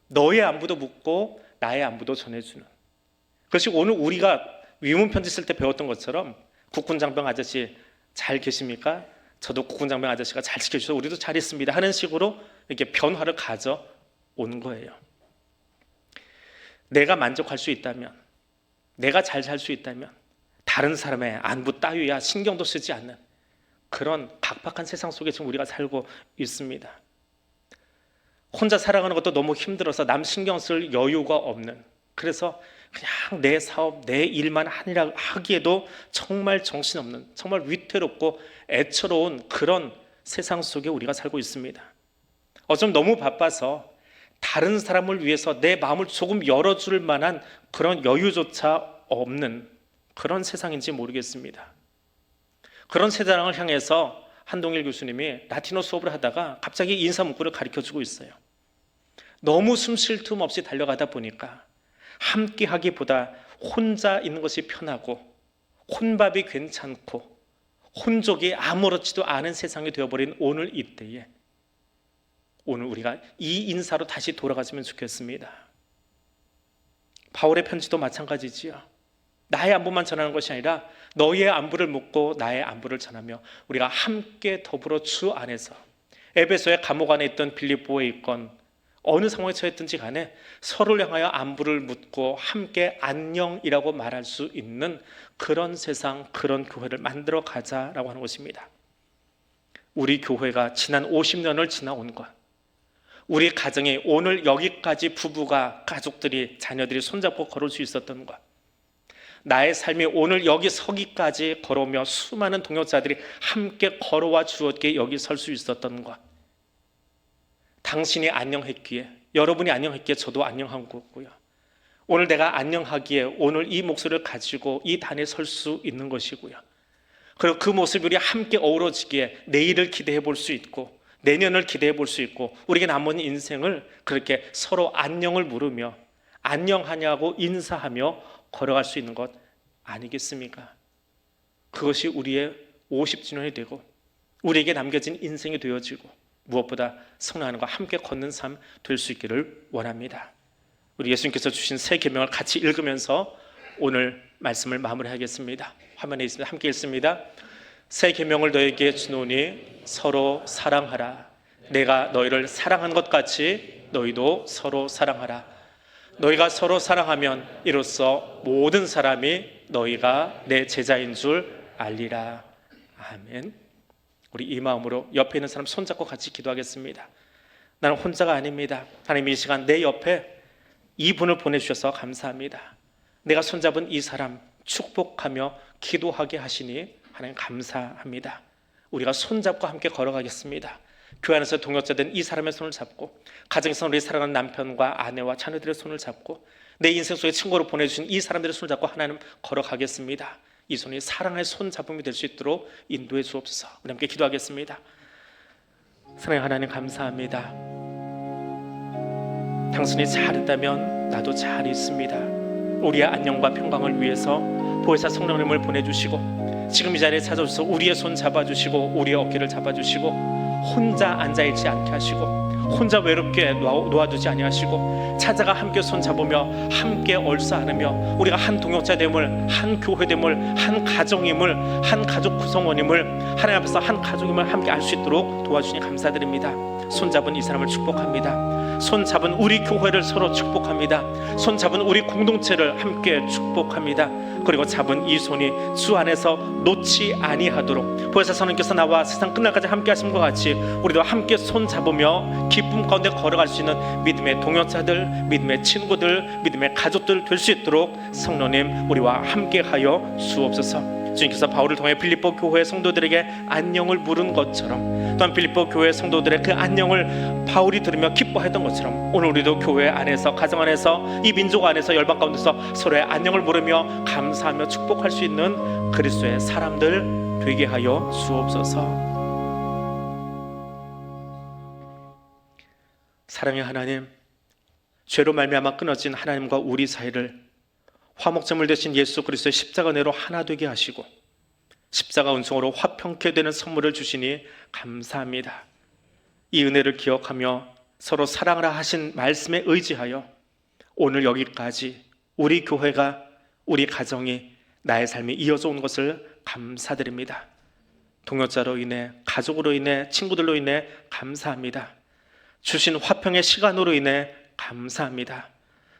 너의 안부도 묻고 나의 안부도 전해주는. 그것이 오늘 우리가 위문 편지 쓸 때 배웠던 것처럼 국군장병 아저씨 잘 계십니까? 저도 국군장병 아저씨가 잘 지켜주셔서 우리도 잘 있습니다 하는 식으로 이렇게 변화를 가져온 거예요. 내가 만족할 수 있다면, 내가 잘 살 수 있다면 다른 사람의 안부 따위야 신경도 쓰지 않는 그런 각박한 세상 속에 지금 우리가 살고 있습니다. 혼자 살아가는 것도 너무 힘들어서 남 신경 쓸 여유가 없는, 그래서 그냥 내 사업, 내 일만 하기에도 정말 정신없는, 정말 위태롭고 애처로운 그런 세상 속에 우리가 살고 있습니다. 어쩜 너무 바빠서 다른 사람을 위해서 내 마음을 조금 열어줄 만한 그런 여유조차 없는 그런 세상인지 모르겠습니다. 그런 세상을 향해서 한동일 교수님이 라틴어 수업을 하다가 갑자기 인사 문구를 가르쳐주고 있어요. 너무 숨 쉴 틈 없이 달려가다 보니까 함께 하기보다 혼자 있는 것이 편하고 혼밥이 괜찮고 혼족이 아무렇지도 않은 세상이 되어버린 오늘 이때에 오늘 우리가 이 인사로 다시 돌아갔으면 좋겠습니다. 바울의 편지도 마찬가지지요. 나의 안부만 전하는 것이 아니라 너희의 안부를 묻고 나의 안부를 전하며 우리가 함께 더불어 주 안에서 에베소의 감옥 안에 있던 빌립보에 있건 어느 상황에 처했든지 간에 서로를 향하여 안부를 묻고 함께 안녕이라고 말할 수 있는 그런 세상, 그런 교회를 만들어 가자라고 하는 것입니다. 우리 교회가 지난 50년을 지나온 것, 우리 가정이 오늘 여기까지 부부가, 가족들이, 자녀들이 손잡고 걸을 수 있었던 것, 나의 삶이 오늘 여기 서기까지 걸어오며 수많은 동역자들이 함께 걸어와 주었기에 여기 설 수 있었던 것, 당신이 안녕했기에, 여러분이 안녕했기에 저도 안녕한 거고요. 오늘 내가 안녕하기에 오늘 이 목소리를 가지고 이 단에 설 수 있는 것이고요. 그리고 그 모습이 우리 함께 어우러지기에 내일을 기대해 볼 수 있고 내년을 기대해 볼 수 있고 우리에게 남은 인생을 그렇게 서로 안녕을 물으며 안녕하냐고 인사하며 걸어갈 수 있는 것 아니겠습니까? 그것이 우리의 50주년이 되고 우리에게 남겨진 인생이 되어지고 무엇보다 성령 하나님과 함께 걷는 삶 될 수 있기를 원합니다. 우리 예수님께서 주신 새 계명을 같이 읽으면서 오늘 말씀을 마무리하겠습니다. 화면에 있습니다. 함께 읽습니다. 새 계명을 너에게 주노니 서로 사랑하라. 내가 너희를 사랑한 것 같이 너희도 서로 사랑하라. 너희가 서로 사랑하면 이로써 모든 사람이 너희가 내 제자인 줄 알리라. 아멘. 우리 이 마음으로 옆에 있는 사람 손잡고 같이 기도하겠습니다. 나는 혼자가 아닙니다. 하나님, 이 시간 내 옆에 이분을 보내주셔서 감사합니다. 내가 손잡은 이 사람 축복하며 기도하게 하시니 하나님 감사합니다. 우리가 손잡고 함께 걸어가겠습니다. 교회 안에서 동역자된 이 사람의 손을 잡고, 가정에서 우리 사랑하는 남편과 아내와 자녀들의 손을 잡고, 내 인생 속에 친구로 보내주신 이 사람들의 손을 잡고 하나님 걸어가겠습니다. 이 손이 사랑의 손잡음이 될 수 있도록 인도해 주옵소서. 우리 함께 기도하겠습니다. 사랑의 하나님 감사합니다. 당신이 잘했다면 나도 잘 있습니다. 우리의 안녕과 평강을 위해서 보혜사 성령님을 보내주시고 지금 이 자리에 찾아오셔서 우리의 손 잡아주시고 우리의 어깨를 잡아주시고 혼자 앉아있지 않게 하시고 혼자 외롭게 놓아두지 아니하시고 찾아가 함께 손 잡으며 함께 얼싸 안으며 우리가 한 동역자됨을, 한 교회됨을, 한 가정임을, 한 가족 구성원임을, 하나님 앞에서 한 가족임을 함께 알 수 있도록 도와주시니 감사드립니다. 손잡은 이 사람을 축복합니다. 손잡은 우리 교회를 서로 축복합니다. 손잡은 우리 공동체를 함께 축복합니다. 그리고 잡은 이 손이 주 안에서 놓지 아니하도록 보혜사 성령께서 나와 세상 끝날까지 함께 하심과 같이 우리도 함께 손 잡으며 기쁨 가운데 걸어갈 수 있는 믿음의 동역자들, 믿음의 친구들, 믿음의 가족들 될 수 있도록 성령님 우리와 함께하여 주옵소서. 주님께서 바울을 통해 빌립보 교회 성도들에게 안녕을 물은 것처럼 또한 빌립보 교회 성도들의 그 안녕을 바울이 들으며 기뻐했던 것처럼 오늘 우리도 교회 안에서, 가정 안에서, 이 민족 안에서, 열방 가운데서 서로의 안녕을 물으며 감사하며 축복할 수 있는 그리스도의 사람들 되게 하여 주옵소서. 사랑의 하나님, 죄로 말미암아 끊어진 하나님과 우리 사이를 화목제물 되신 예수 그리스도의 십자가 은혜로 하나 되게 하시고 십자가 은총으로 화평케 되는 선물을 주시니 감사합니다. 이 은혜를 기억하며 서로 사랑하라 하신 말씀에 의지하여 오늘 여기까지 우리 교회가, 우리 가정이, 나의 삶이 이어져 온 것을 감사드립니다. 동역자로 인해, 가족으로 인해, 친구들로 인해 감사합니다. 주신 화평의 시간으로 인해 감사합니다.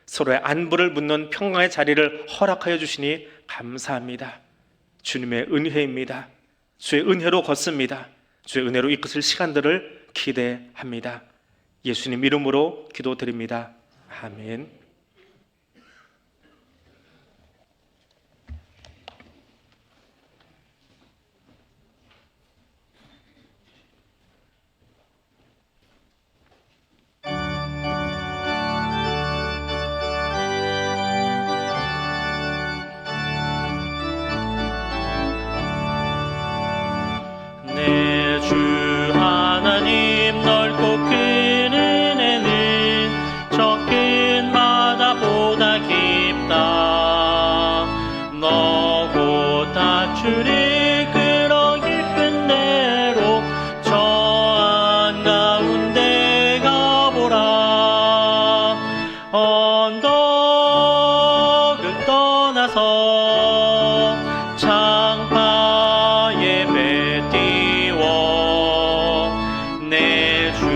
서로의 안부를 묻는 평강의 자리를 허락하여 주시니 감사합니다. 주님의 은혜입니다. 주의 은혜로 걷습니다. 주의 은혜로 이끌 시간들을 기대합니다. 예수님 이름으로 기도드립니다. 아멘. 주 하나님 넓고 큰 은혜는 저 큰 바다보다 깊다. 너고 다투를 끌어 깊은 대로 저 한가운데 가보라. 언덕을 떠나서 창파에 배 띄워 내 주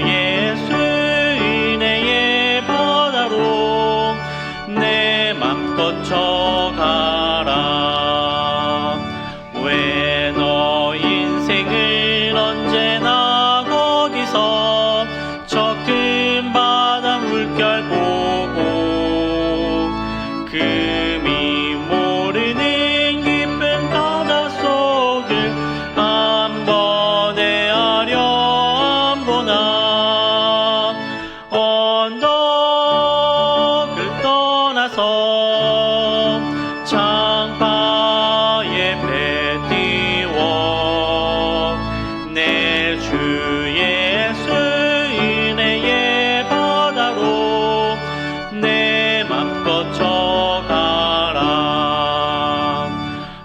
예수 은혜의 바다로 내 맘껏 져가라. 왜 너 인생을 언제나 거기서 저 큰 바다 물결 보고 금이 모르는 깊은 바다 속을 한 번에 하려 안 보나. 언덕을 떠나서 창파에 배 띄워 내 주 예수 은혜의 바다로 내 맘껏 져가라.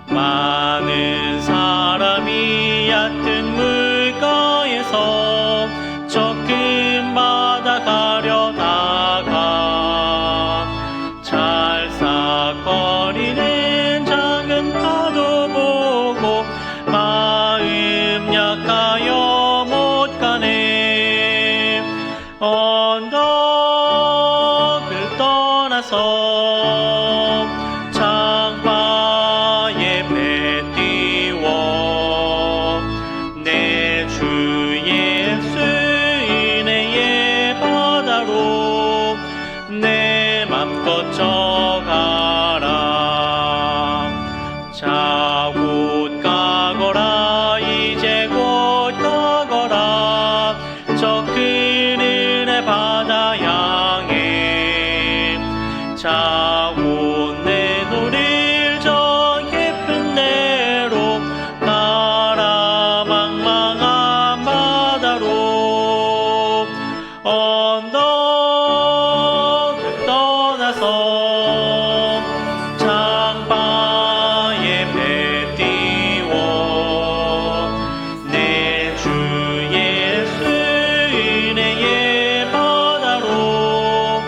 많은 사람이 얕은 물가에서 저 큰 바다 가려다가 찰싹거리는 작은 파도 보고 마음 약하여 못 가네. 언덕을 떠나서 창파에 배 띄워 내 주 예수 은혜의 바다로 내 맘껏 져가라. 자 곧 가거라. 이제 곧 가거라. 저 큰 은혜 바다 향해. 자 곧 내노를 저 깊은 데로 가라. 망망한 바다로. 언덕을 떠나서 창파에 배 띄워 내 주 예수 은혜의 바다로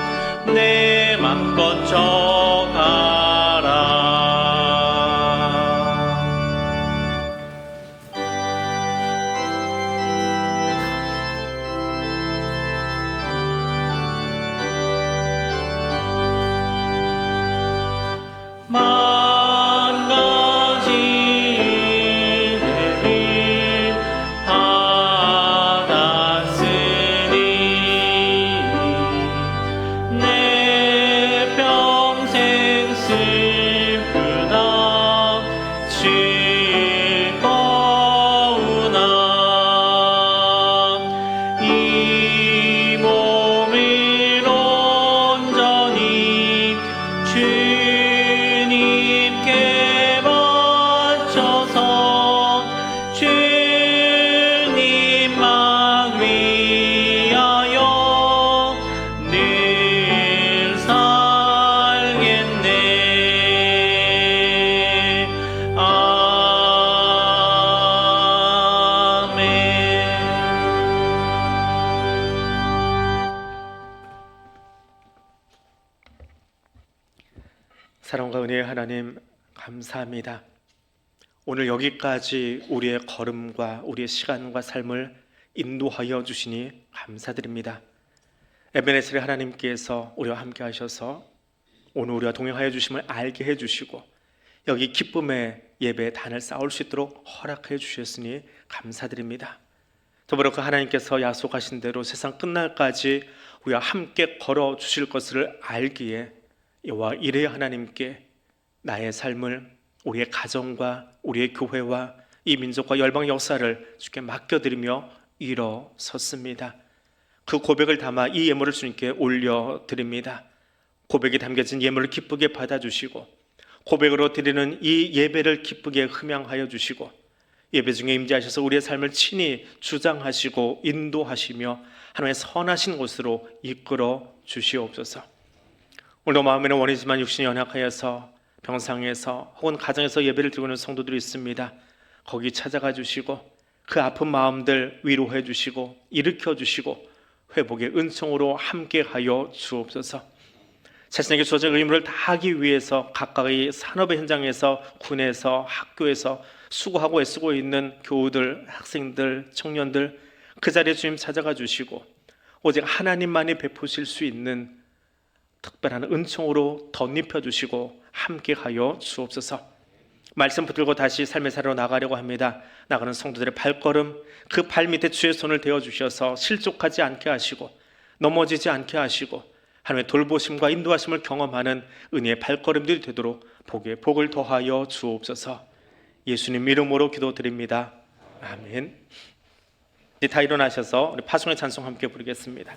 내 맘껏 져가라. 만 가지 은혜를 받았으니 내 평생 슬프다 즐거우나 이 몸을 온전히 주님께 바쳐서 주님만 위하여 늘 살겠네. 아멘. 사랑과 은혜의 하나님, 감사합니다. 오늘 여기까지 우리의 걸음과 우리의 시간과 삶을 인도하여 주시니 감사드립니다. 에베네셀의 하나님께서 우리와 함께 하셔서 오늘 우리와 동행하여 주심을 알게 해주시고 여기 기쁨의 예배의 단을 쌓을 수 있도록 허락해 주셨으니 감사드립니다. 더불어 그 하나님께서 약속하신 대로 세상 끝날까지 우리와 함께 걸어 주실 것을 알기에 여호와 이레의 하나님께 나의 삶을, 우리의 가정과 우리의 교회와 이 민족과 열방 역사를 주께 맡겨드리며 일어섰습니다. 그 고백을 담아 이 예물을 주님께 올려드립니다. 고백이 담겨진 예물을 기쁘게 받아주시고 고백으로 드리는 이 예배를 기쁘게 흠양하여 주시고 예배 중에 임재하셔서 우리의 삶을 친히 주장하시고 인도하시며 하나님의 선하신 곳으로 이끌어 주시옵소서. 오늘도 마음에는 원이지만 육신이 연약하여서 병상에서 혹은 가정에서 예배를 드리고 있는 성도들이 있습니다. 거기 찾아가 주시고 그 아픈 마음들 위로해 주시고 일으켜 주시고 회복의 은총으로 함께하여 주옵소서. 자신에게 주어진 의무를 다하기 위해서 각각의 산업의 현장에서, 군에서, 학교에서 수고하고 애쓰고 있는 교우들, 학생들, 청년들 그 자리에 주님 찾아가 주시고 오직 하나님만이 베푸실 수 있는 특별한 은총으로 덧입혀 주시고 함께하여 주옵소서. 말씀 붙들고 다시 삶의 사로 나가려고 합니다. 나가는 성도들의 발걸음, 그 발밑에 주의 손을 대어 주셔서 실족하지 않게 하시고 넘어지지 않게 하시고 하나님의 돌보심과 인도하심을 경험하는 은혜의 발걸음들이 되도록 복에 복을 더하여 주옵소서. 예수님 이름으로 기도드립니다. 아멘. 이제 다 일어나셔서 우리 파송의 찬송 함께 부르겠습니다.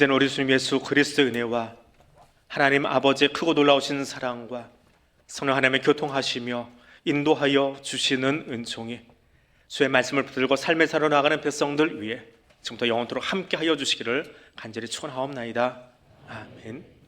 이제는 우리 주님 예수 그리스도의 은혜와 하나님 아버지의 크고 놀라우신 사랑과 성령 하나님의 교통하시며 인도하여 주시는 은총이 주의 말씀을 붙들고 삶의 사로 나가는 백성들 위해 지금부터 영원토록 함께하여 주시기를 간절히 축원하옵나이다. 아멘.